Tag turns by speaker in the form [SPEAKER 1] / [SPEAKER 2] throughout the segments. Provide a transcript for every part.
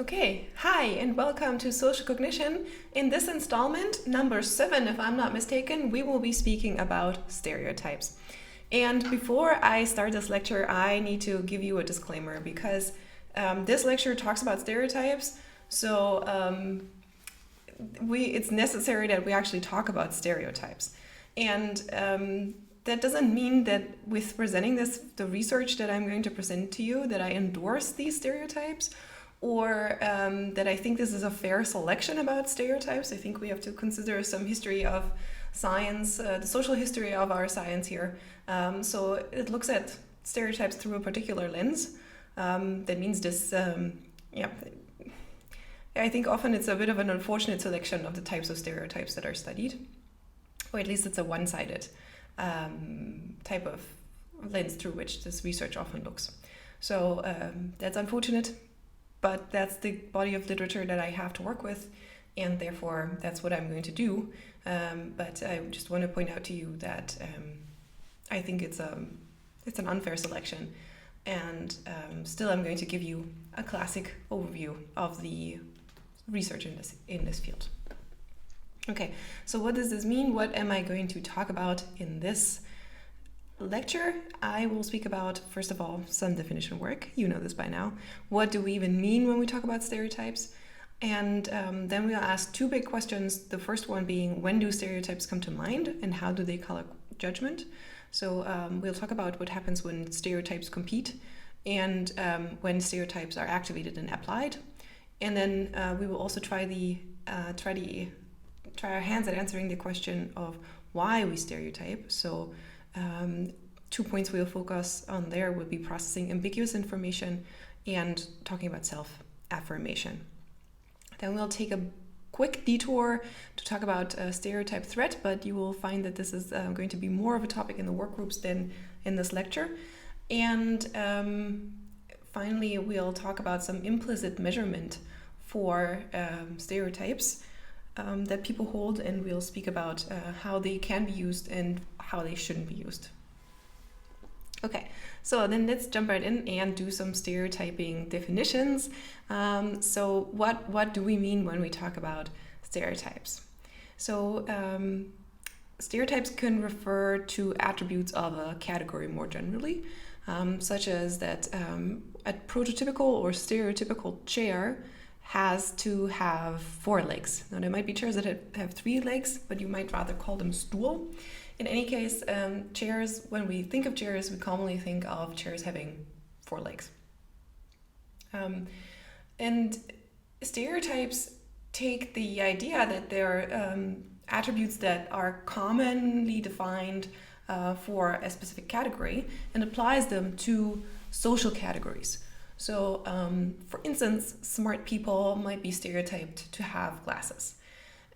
[SPEAKER 1] Okay, hi and welcome to Social Cognition. In this installment, number 7 if I'm not mistaken, we will be speaking about stereotypes. And before I start this lecture, I need to give you a disclaimer because this lecture talks about stereotypes, so it's necessary that we actually talk about stereotypes. And that doesn't mean that with presenting the research that I'm going to present to you, that I endorse these stereotypes or that I think this is a fair selection about stereotypes. I think we have to consider some history of science, the social history of our science here. So it looks at stereotypes through a particular lens. That means this, I think often it's a bit of an unfortunate selection of the types of stereotypes that are studied, or at least it's a one-sided type of lens through which this research often looks. So that's unfortunate, but that's the body of literature that I have to work with, and therefore that's what I'm going to do. But I just want to point out to you that I think it's an unfair selection, and still I'm going to give you a classic overview of the research in this field. Okay, so what does this mean? What am I going to talk about in this lecture? I will speak about, first of all, some definition work. You know this by now. What do we even mean when we talk about stereotypes? And then we'll ask two big questions. The first one being, when do stereotypes come to mind and how do they color judgment? So we'll talk about what happens when stereotypes compete and when stereotypes are activated and applied. And then we will also try our hands at answering the question of why we stereotype. So 2 points we'll focus on there will be processing ambiguous information and talking about self-affirmation. Then we'll take a quick detour to talk about stereotype threat, but you will find that this is going to be more of a topic in the work groups than in this lecture. And finally, we'll talk about some implicit measurement for stereotypes that people hold, and we'll speak about how they can be used and how they shouldn't be used. Okay, so then let's jump right in and do some stereotyping definitions. So what do we mean when we talk about stereotypes? So stereotypes can refer to attributes of a category more generally, such as that a prototypical or stereotypical chair has to have 4 legs. Now there might be chairs that have 3 legs, but you might rather call them stool. In any case, chairs, when we think of chairs, we commonly think of chairs having 4 legs. And stereotypes take the idea that there are attributes that are commonly defined for a specific category and applies them to social categories. So, for instance, smart people might be stereotyped to have glasses.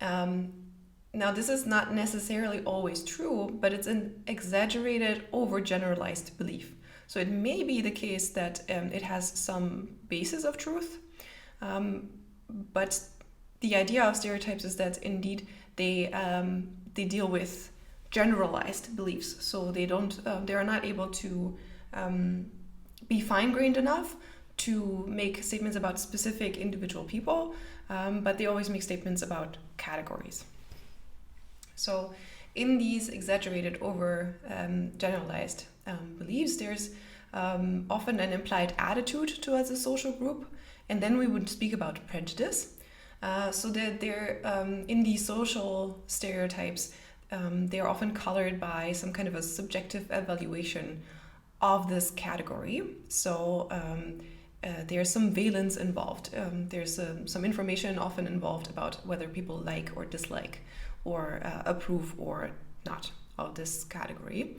[SPEAKER 1] Now, this is not necessarily always true, but it's an exaggerated, overgeneralized belief. So it may be the case that it has some basis of truth, but the idea of stereotypes is that indeed they deal with generalized beliefs. So they are not able to be fine-grained enough to make statements about specific individual people, but they always make statements about categories. So in these exaggerated, over generalized beliefs, there's often an implied attitude towards a social group, and then we would speak about prejudice. So that they're in these social stereotypes, they're often colored by some kind of a subjective evaluation of this category. So there's some valence involved. There's some information often involved about whether people like or dislike or approve or not of this category.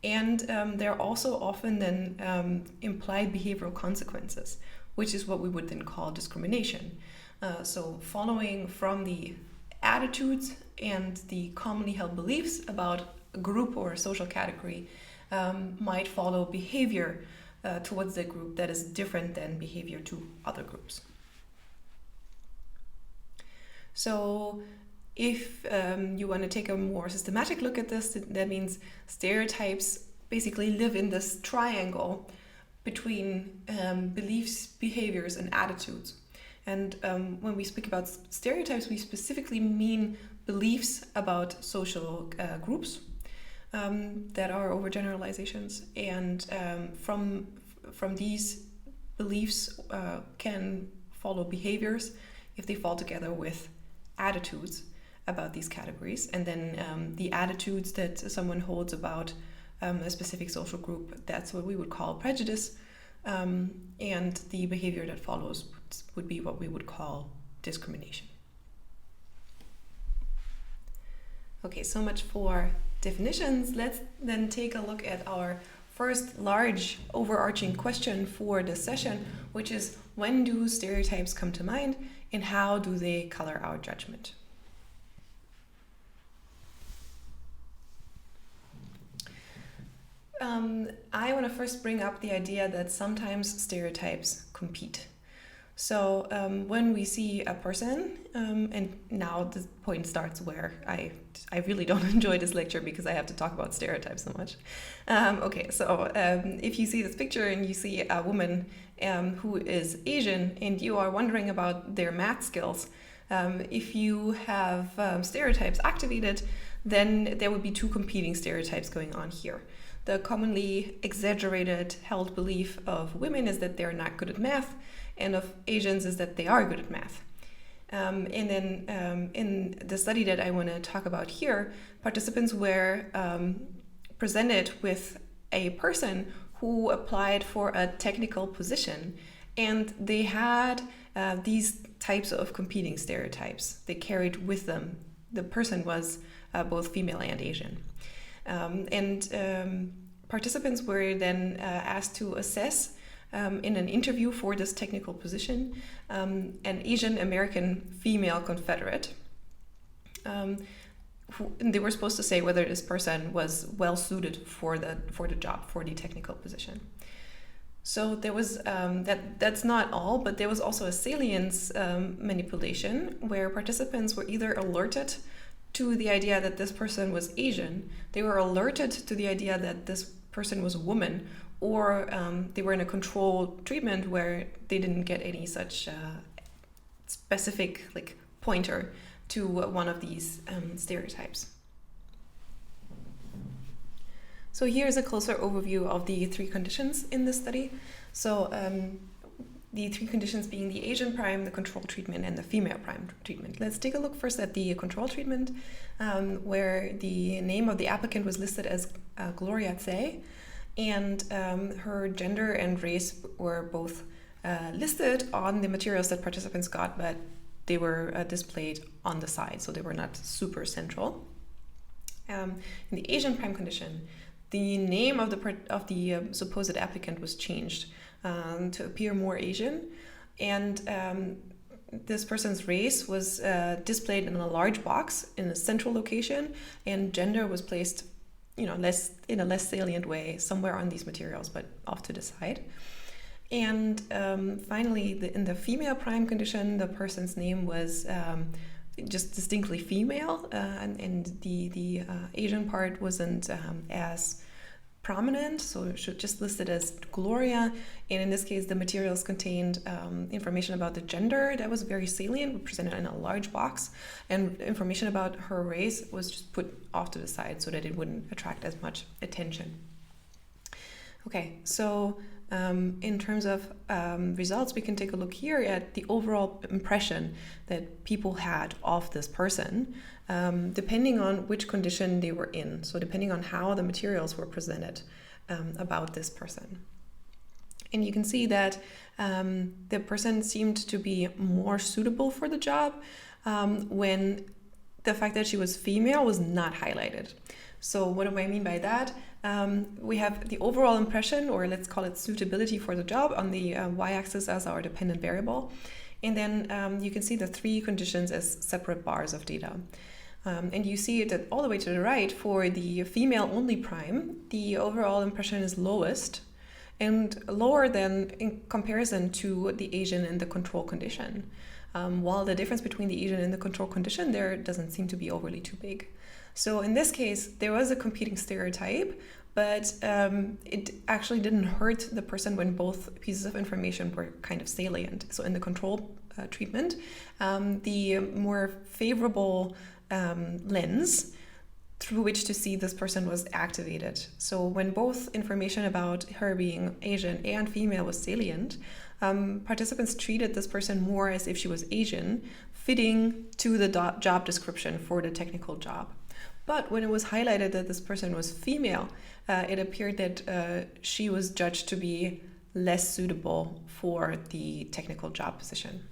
[SPEAKER 1] And there are also often then implied behavioral consequences, which is what we would then call discrimination. So following from the attitudes and the commonly held beliefs about a group or a social category might follow behavior towards the group that is different than behavior to other groups. So if you want to take a more systematic look at this, that means stereotypes basically live in this triangle between beliefs, behaviors, and attitudes. And when we speak about stereotypes, we specifically mean beliefs about social groups that are overgeneralizations. And from these beliefs can follow behaviors if they fall together with attitudes about these categories. And then the attitudes that someone holds about a specific social group, that's what we would call prejudice. And the behavior that follows would be what we would call discrimination. Okay, so much for definitions. Let's then take a look at our first large overarching question for this session, which is, when do stereotypes come to mind and how do they color our judgment? I want to first bring up the idea that sometimes stereotypes compete. So when we see a person, and now the point starts where I really don't enjoy this lecture because I have to talk about stereotypes so much. Okay, so if you see this picture and you see a woman who is Asian and you are wondering about their math skills, if you have stereotypes activated, then there would be two competing stereotypes going on here. The commonly exaggerated held belief of women is that they're not good at math, and of Asians is that they are good at math. And then in the study that I want to talk about here, participants were presented with a person who applied for a technical position, and they had these types of competing stereotypes they carried with them. The person was both female and Asian. Participants were then asked to assess in an interview for this technical position an Asian American female Confederate. They were supposed to say whether this person was well suited for the job, for the technical position. So there was that's not all, but there was also a salience manipulation where participants were either alerted to the idea that this person was Asian, they were alerted to the idea that this person was a woman, or they were in a control treatment where they didn't get any such specific pointer to one of these stereotypes. So here's a closer overview of the three conditions in this study. So the three conditions being the Asian prime, the control treatment, and the female prime treatment. Let's take a look first at the control treatment, where the name of the applicant was listed as Gloria Tse, and her gender and race were both listed on the materials that participants got, but they were displayed on the side, so they were not super central. In the Asian prime condition, the name of the supposed applicant was changed to appear more Asian, and this person's race was displayed in a large box in a central location, and gender was placed, in a less salient way somewhere on these materials, but off to the side. And finally, in the female prime condition, the person's name was just distinctly female, and the Asian part wasn't as prominent, so it should just listed as Gloria. And in this case, the materials contained information about the gender that was very salient, presented in a large box, and information about her race was just put off to the side so that it wouldn't attract as much attention. Okay, so in terms of results, we can take a look here at the overall impression that people had of this person, depending on which condition they were in. So depending on how the materials were presented about this person. And you can see that the person seemed to be more suitable for the job when the fact that she was female was not highlighted. So what do I mean by that? We have the overall impression, or let's call it suitability for the job, on the y-axis as our dependent variable. And then you can see the three conditions as separate bars of data. And you see that all the way to the right, for the female-only prime, the overall impression is lowest and lower than in comparison to the Asian and the control condition. While the difference between the Asian and the control condition there doesn't seem to be overly too big. So in this case, there was a competing stereotype, but it actually didn't hurt the person when both pieces of information were kind of salient. So in the control treatment, the more favorable lens through which to see this person was activated. So when both information about her being Asian and female was salient, participants treated this person more as if she was Asian, fitting to the job description for the technical job. But when it was highlighted that this person was female, it appeared that she was judged to be less suitable for the technical job position.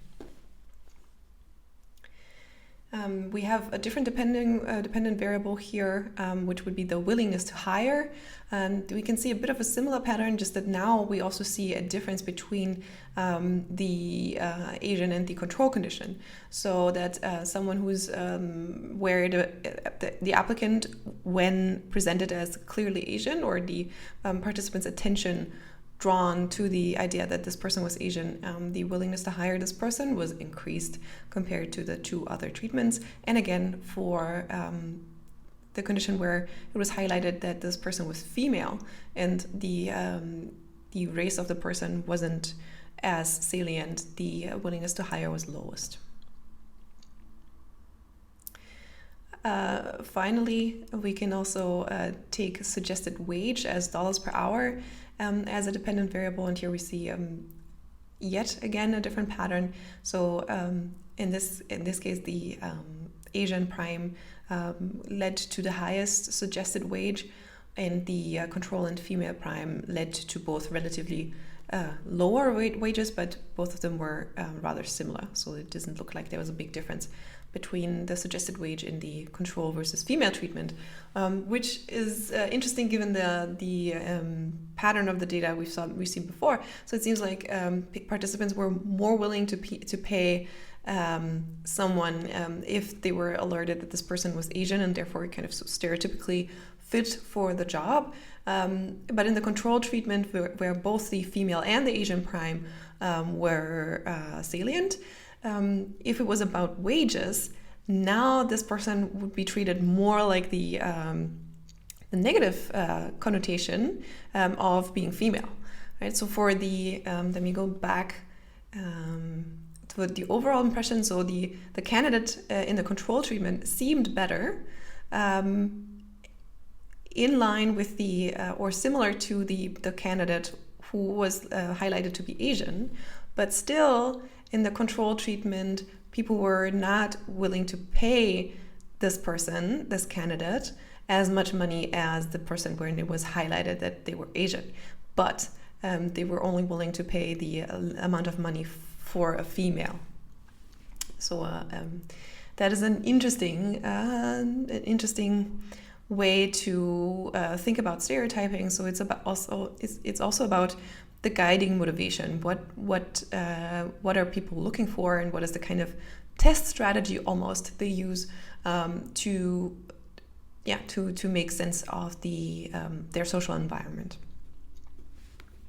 [SPEAKER 1] We have a different dependent variable here, which would be the willingness to hire. And we can see a bit of a similar pattern, just that now we also see a difference between the Asian and the control condition. So that someone who's where the applicant, when presented as clearly Asian, or the participant's attention drawn to the idea that this person was Asian, the willingness to hire this person was increased compared to the two other treatments. And again, for the condition where it was highlighted that this person was female and the race of the person wasn't as salient, the willingness to hire was lowest. Finally, we can also take suggested wage as dollars per hour as a dependent variable, and here we see yet again a different pattern. So in this case, the Asian prime led to the highest suggested wage, and the control and female prime led to both relatively lower wages, but both of them were rather similar. So it doesn't look like there was a big difference between the suggested wage in the control versus female treatment, which is interesting given the pattern of the data we've seen before. So it seems like participants were more willing to pay someone if they were alerted that this person was Asian and therefore kind of stereotypically fit for the job. But in the control treatment, where both the female and the Asian prime were salient, if it was about wages, now this person would be treated more like the negative connotation of being female, right? So for the let me go back to the overall impression. So the candidate in the control treatment seemed better, in line with the or similar to the candidate who was highlighted to be Asian, but still in the control treatment, people were not willing to pay this person, this candidate, as much money as the person when it was highlighted that they were Asian. But they were only willing to pay the amount of money for a female. So that is an interesting way to think about stereotyping. So it's also about the guiding motivation. What are people looking for, and what is the kind of test strategy almost they use to make sense of their social environment.